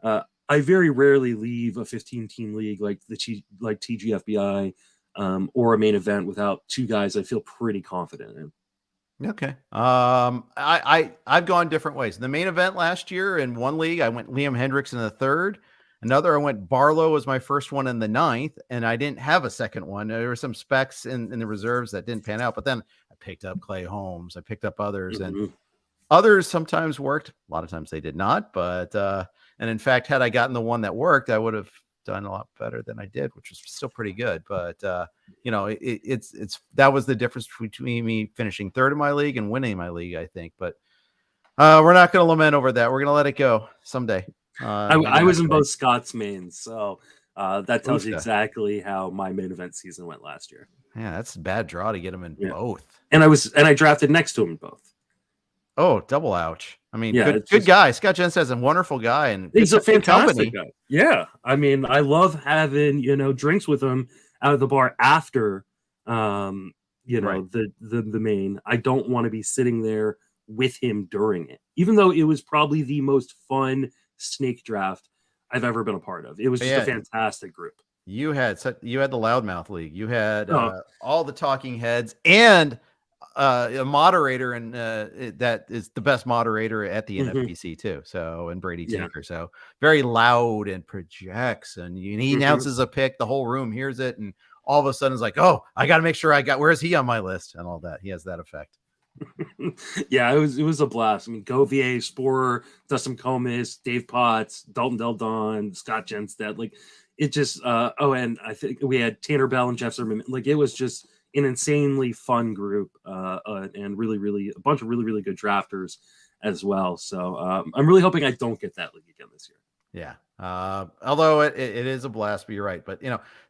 I very rarely leave a 15-team league like TGFBI or a main event without two guys I feel pretty confident in.
Okay. I've gone different ways. The main event last year in one league, I went Liam Hendricks in the 3rd. Another, I went Barlow as my first one in the 9th, and I didn't have a second one. There were some specs in the reserves that didn't pan out, but then I picked up Clay Holmes. I picked up others, and others sometimes worked. A lot of times they did not, but and in fact, had I gotten the one that worked, I would have done a lot better than I did, which was still pretty good. But it's that was the difference between me finishing 3rd in my league and winning my league, I think. But we're not going to lament over that. We're going to let it go someday.
I was in both Scott's mains, so that tells you exactly how my main event season went last year.
Yeah, that's a bad draw to get him in both.
And I drafted next to him in both.
Oh, double ouch. I mean, good guy. Scott Jensen's a wonderful guy, and
he's a fantastic guy. Yeah, I mean, I love having drinks with him out of the bar after the main. I don't want to be sitting there with him during it, even though it was probably the most fun snake draft I've ever been a part of. It was just a fantastic group.
You had the Loudmouth League. You had
Oh.
all the talking heads and a moderator, and that is the best moderator at the NFBC too. So, and Brady Tinker. So very loud and projects, and he announces a pick, the whole room hears it, and all of a sudden it's like, oh, I got to make sure where's he on my list and all that. He has that effect.
Yeah, it was a blast. I mean, Govier, Sporer, Dustin Comis, Dave Potts, Dalton Del Don, Scott Jenstead. Like, it just and I think we had Tanner Bell and Jeff Zimmerman. Like, it was just an insanely fun group, and really a bunch of really good drafters as well. So I'm really hoping I don't get that league again this year.
Yeah. Although it is a blast, but you're right. But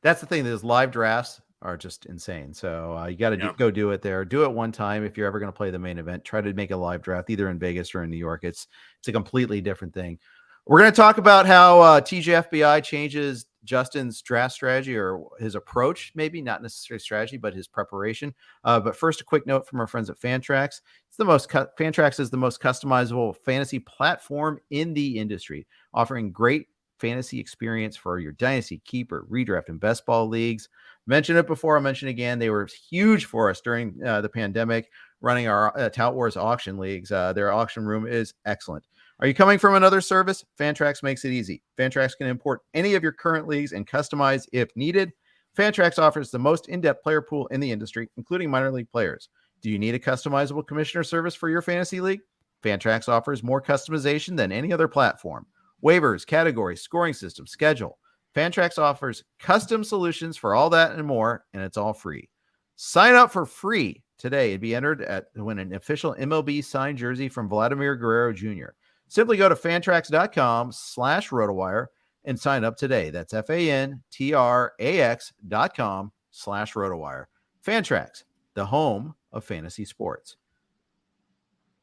that's the thing, is live drafts are just insane. So you got to go do it there. Do it one time. If you're ever going to play the main event, try to make a live draft either in Vegas or in New York. It's a completely different thing. We're going to talk about how TGFBI changes Justin's draft strategy, or his approach, maybe not necessarily strategy, but his preparation. But first, a quick note from our friends at Fantrax. Fantrax is the most customizable fantasy platform in the industry, offering great fantasy experience for your dynasty, keeper, redraft, and best ball leagues. Mentioned it before, I'll mention again. They were huge for us during the pandemic, running our Tout Wars auction leagues. Their auction room is excellent. Are you coming from another service? Fantrax makes it easy. Fantrax can import any of your current leagues and customize if needed. Fantrax offers the most in-depth player pool in the industry, including minor league players. Do you need a customizable commissioner service for your fantasy league? Fantrax offers more customization than any other platform. Waivers, categories, scoring system, schedule. Fantrax offers custom solutions for all that and more, and it's all free. Sign up for free today and be entered to win an official MLB signed jersey from Vladimir Guerrero Jr. Simply go to fantrax.com/RotoWire and sign up today. That's fantrax.com/RotoWire. Fantrax, the home of fantasy sports.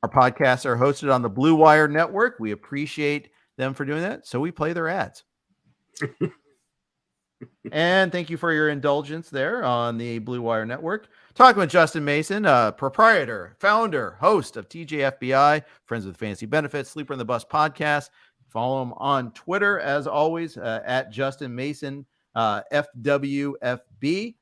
Our podcasts are hosted on the Blue Wire Network. We appreciate them for doing that, so we play their ads. And thank you for your indulgence there on the Blue Wire Network. Talking with Justin Mason, proprietor, founder, host of TGFBI, Friends with Fantasy Benefits, Sleeper in the Bus podcast. Follow him on Twitter, as always, at Justin Mason, FWFB.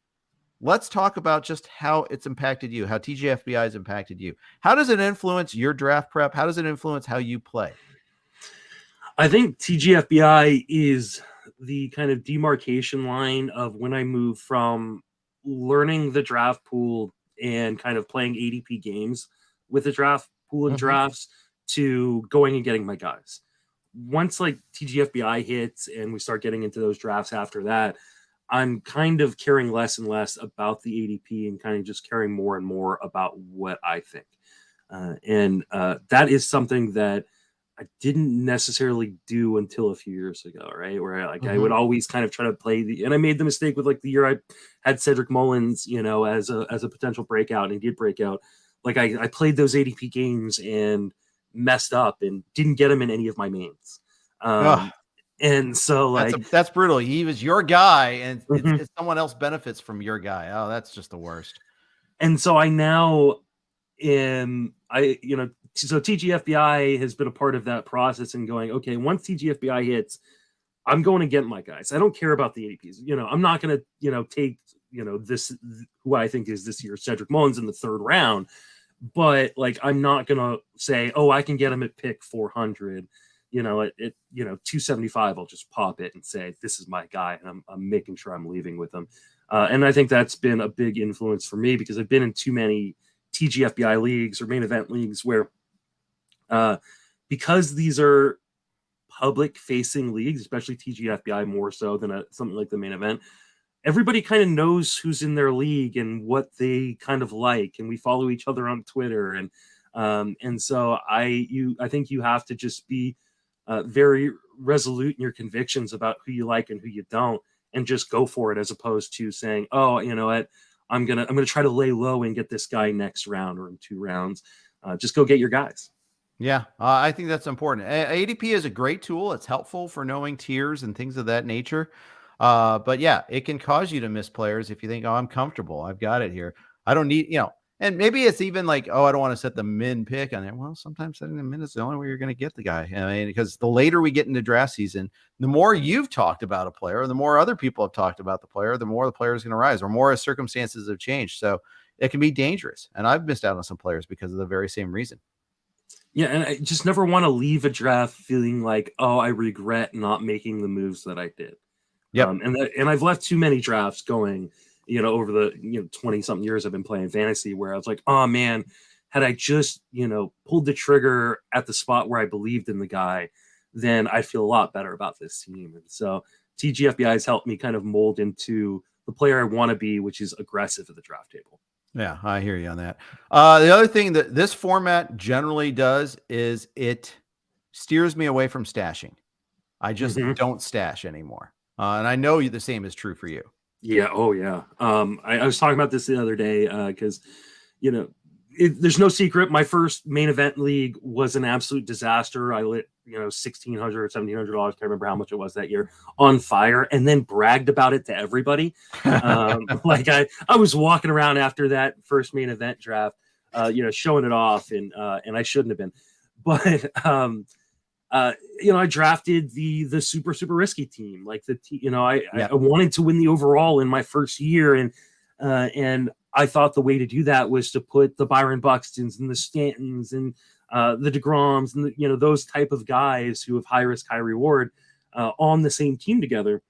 Let's talk about just how it's impacted you, how TGFBI has impacted you. How does it influence your draft prep? How does it influence how you play?
I think TGFBI is the kind of demarcation line of when I move from learning the draft pool and kind of playing ADP games with the draft pool and drafts to going and getting my guys. Once like TGFBI hits and we start getting into those drafts after that, I'm kind of caring less and less about the ADP and kind of just caring more and more about what I think. And that is something that I didn't necessarily do until a few years ago, right? Where I would always kind of try to play and I made the mistake with like the year I had Cedric Mullins, as a potential breakout, and he did break out. Like I played those ADP games and messed up and didn't get him in any of my mains. And so
that's brutal. He was your guy, and it's someone else benefits from your guy. Oh, that's just the worst.
And so I now so TGFBI has been a part of that process and going, okay, once TGFBI hits, I'm going to get my guys. I don't care about the ADPs. I'm not going to, take, this, who I think is this year's Cedric Mullins in the third round, but like, I'm not going to say, oh, I can get him at pick 400, at 275, I'll just pop it and say, this is my guy. And I'm making sure I'm leaving with him. And I think that's been a big influence for me because I've been in too many TGFBI leagues or main event leagues where, because these are public facing leagues, especially TGFBI more so than something like the main event, everybody kind of knows who's in their league and what they kind of like, and we follow each other on Twitter, and so I think you have to just be very resolute in your convictions about who you like and who you don't, and just go for it, as opposed to saying, oh, you know what, I'm gonna try to lay low and get this guy next round or in 2 rounds. Just go get your guys.
Yeah, I think that's important. ADP is a great tool. It's helpful for knowing tiers and things of that nature. But yeah, it can cause you to miss players if you think, oh, I'm comfortable. I've got it here. I don't need, And maybe it's even like, oh, I don't want to set the min pick on there. Well, sometimes setting the min is the only way you're going to get the guy. I mean, because the later we get into draft season, the more you've talked about a player, the more other people have talked about the player, the more the player is going to rise, or more as circumstances have changed. So it can be dangerous. And I've missed out on some players because of the very same reason.
Yeah, and I just never want to leave a draft feeling like, oh, I regret not making the moves that I did.
Yep.
And I've left too many drafts going, over the 20 something years I've been playing fantasy, where I was like, oh man, had I just pulled the trigger at the spot where I believed in the guy, then I feel a lot better about this team. And so TGFBI has helped me kind of mold into the player I want to be, which is aggressive at the draft table.
Yeah, I hear you on that. The other thing that this format generally does is it steers me away from stashing. I just don't stash anymore. And I know the same is true for you.
Yeah. Oh, yeah. I was talking about this the other day because, there's no secret. My first main event league was an absolute disaster. I lit, $1,600 or $1,700. Can't remember how much it was that year on fire, and then bragged about it to everybody. Like I was walking around after that first main event draft, showing it off, and I shouldn't have been. But I drafted the super risky team. Like I wanted to win the overall in my first year, and I thought the way to do that was to put the Byron Buxtons and the Stantons and the DeGroms and those type of guys who have high risk, high reward on the same team together.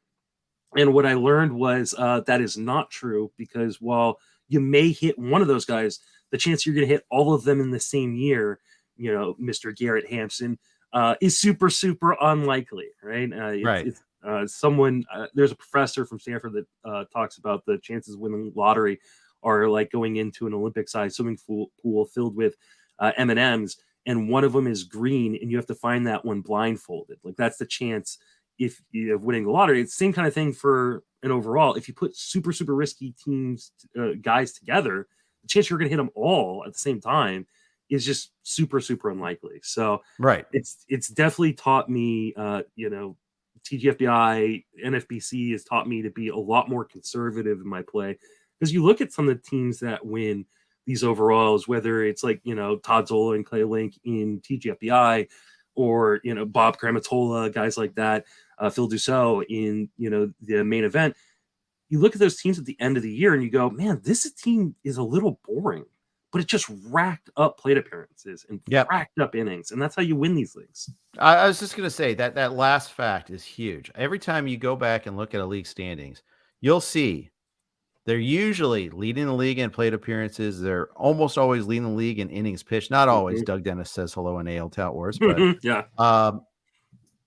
And what I learned was that is not true, because while you may hit one of those guys, the chance you're going to hit all of them in the same year, Mr. Garrett Hampson, is super unlikely, right?
Right.
There's a professor from Stanford that talks about the chances of winning the lottery are like going into an Olympic-sized swimming pool filled with M&Ms, and one of them is green, and you have to find that one blindfolded. Like that's the chance of winning the lottery. It's the same kind of thing for an overall. If you put super risky teams, guys together, the chance you're going to hit them all at the same time is just super unlikely. So
right,
it's definitely taught me, TGFBI, NFBC has taught me to be a lot more conservative in my play. Because you look at some of the teams that win these overalls, whether it's like, Todd Zola and Clay Link in TGFBI, or, Bob Gramatola, guys like that, Phil Dussault in, the main event. You look at those teams at the end of the year and you go, man, this team is a little boring, but it just racked up plate appearances and racked up innings. And that's how you win these leagues.
I was just going to say that last fact is huge. Every time you go back and look at a league standings, you'll see they're usually leading the league in plate appearances. They're almost always leading the league in innings pitched. Not always. Doug Dennis says hello in AL Tout Wars, but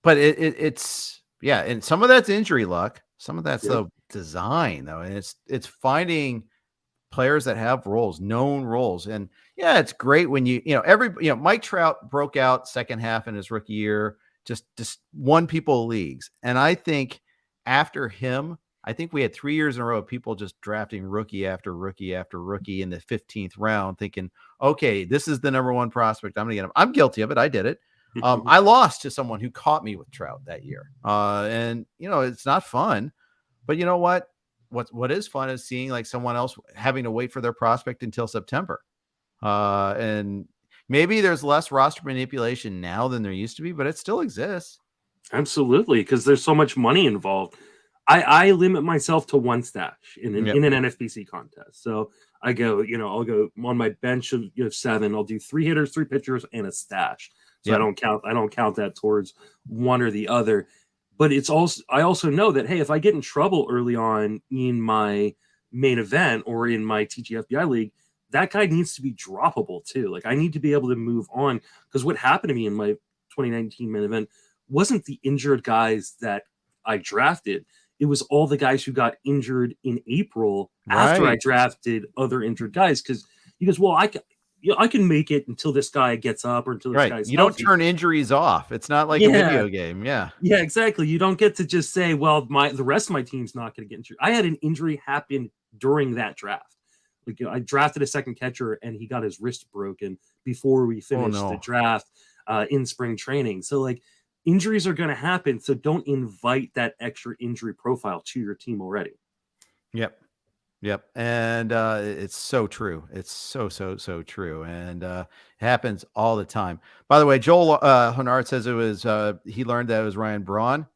but it's and some of that's injury luck. Some of that's the design though, and it's finding players that have roles, known roles, and it's great when Mike Trout broke out second half in his rookie year, just won people leagues, and I think after him. I think we had 3 years in a row of people just drafting rookie after rookie after rookie in the 15th round, thinking, okay, this is the number one prospect. I'm going to get him. I'm guilty of it. I did it. I lost to someone who caught me with Trout that year. And, it's not fun. But you know what? What is fun is seeing like someone else having to wait for their prospect until September. And maybe there's less roster manipulation now than there used to be, but it still exists.
Absolutely, because there's so much money involved. I limit myself to one stash in an NFBC contest. So I go, I'll go on my bench of 7. I'll do 3 hitters, 3 pitchers, and a stash. So I don't count that towards one or the other. But I also know that, hey, if I get in trouble early on in my main event or in my TGFBI league, that guy needs to be droppable too. Like I need to be able to move on, because what happened to me in my 2019 main event wasn't the injured guys that I drafted. It was all the guys who got injured in April after I drafted other injured guys. Because he goes, well, I can make it until this guy gets up or until this guy's
You
healthy.
don't turn injuries off. It's not like a video game. Yeah,
exactly. You don't get to just say, well, the rest of my team's not going to get injured. I had an injury happen during that draft. Like I drafted a second catcher and he got his wrist broken before we finished the draft in spring training. So like, injuries are going to happen, so don't invite that extra injury profile to your team already.
Yep. Yep. And it's so true. It's so true. And it happens all the time. By the way, Joel Honard says it was he learned that it was Ryan Braun.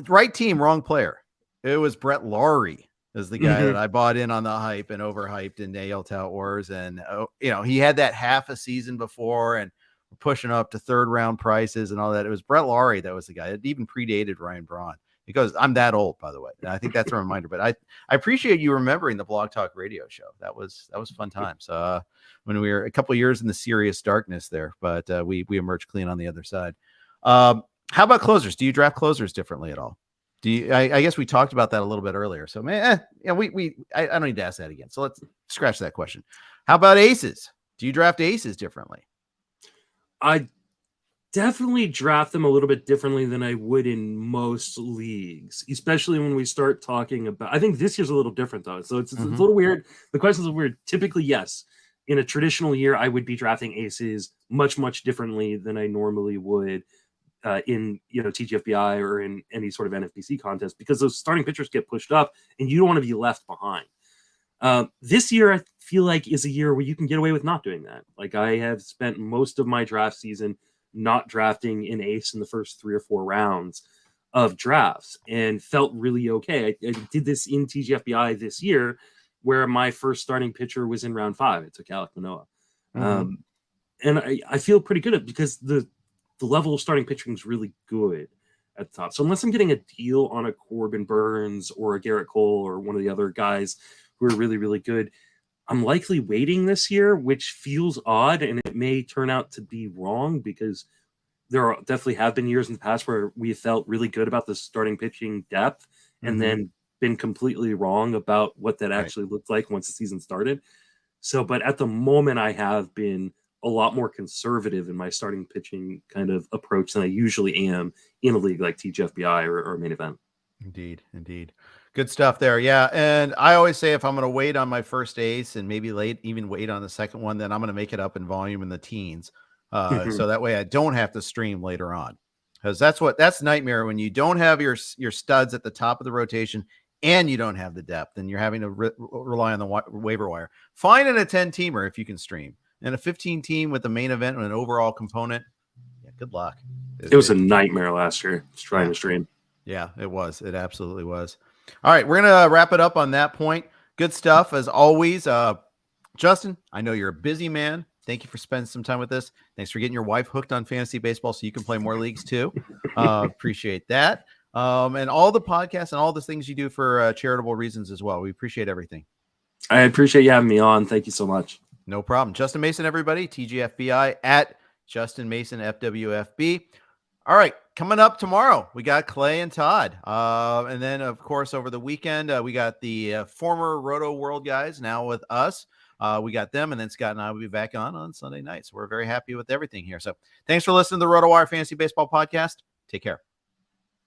Right team, wrong player. It was Brett Laurie is the guy that I bought in on the hype and overhyped in AL Tout Wars. And he had that half a season before and pushing up to third round prices and all that. It was Brett Laurie that was the guy. It even predated Ryan Braun. Because I'm that old, by the way. And I think that's a reminder. But I appreciate you remembering the Blog Talk radio show. That was fun times. When we were a couple of years in the serious darkness there, but we emerged clean on the other side. How about closers? Do you draft closers differently at all? Do you? I guess we talked about that a little bit earlier. So I don't need to ask that again. So let's scratch that question. How about aces? Do you draft aces differently?
I definitely draft them a little bit differently than I would in most leagues, especially when we start talking about, I think this year's a little different though. So it's a little weird. The question's a little weird. Typically, yes. In a traditional year, I would be drafting aces much differently than I normally would in TGFBI or in any sort of NFBC contest, because those starting pitchers get pushed up and you don't want to be left behind. This year, I feel like is a year where you can get away with not doing that. Like I have spent most of my draft season not drafting an ace in the first 3 or 4 rounds of drafts and felt really okay. I did this in TGFBI this year where my first starting pitcher was in round 5. It took Alec Manoah. And I feel pretty good at because the level of starting pitching is really good at the top. So unless I'm getting a deal on a Corbin Burns or a Garrett Cole or one of the other guys who are really, really good, I'm likely waiting this year, which feels odd, and it may turn out to be wrong because there definitely have been years in the past where we felt really good about the starting pitching depth and then been completely wrong about what that actually looked like once the season started. So, but at the moment, I have been a lot more conservative in my starting pitching kind of approach than I usually am in a league like TGFBI or Main Event.
Indeed. Good stuff there. Yeah. And I always say if I'm going to wait on my first ace and maybe even wait on the second one, then I'm going to make it up in volume in the teens. So that way I don't have to stream later on, because that's nightmare when you don't have your studs at the top of the rotation and you don't have the depth and you're having to rely on the waiver wire. Find a 10-teamer if you can stream, and a 15 team with the main event and an overall component. Yeah, good luck.
It was a nightmare last year trying to stream.
Yeah, it was. It absolutely was. All right, we're going to wrap it up on that point. Good stuff, as always. Justin, I know you're a busy man. Thank you for spending some time with us. Thanks for getting your wife hooked on fantasy baseball so you can play more leagues too. Appreciate that. And all the podcasts and all the things you do for charitable reasons as well. We appreciate everything.
I appreciate you having me on. Thank you so much.
No problem. Justin Mason, everybody. TGFBI at Justin Mason FWFB. All right, coming up tomorrow, we got Clay and Todd. And then, of course, over the weekend, we got the former Roto World guys now with us. We got them, and then Scott and I will be back on Sunday night. So we're very happy with everything here. So thanks for listening to the RotoWire Fantasy Baseball Podcast. Take care.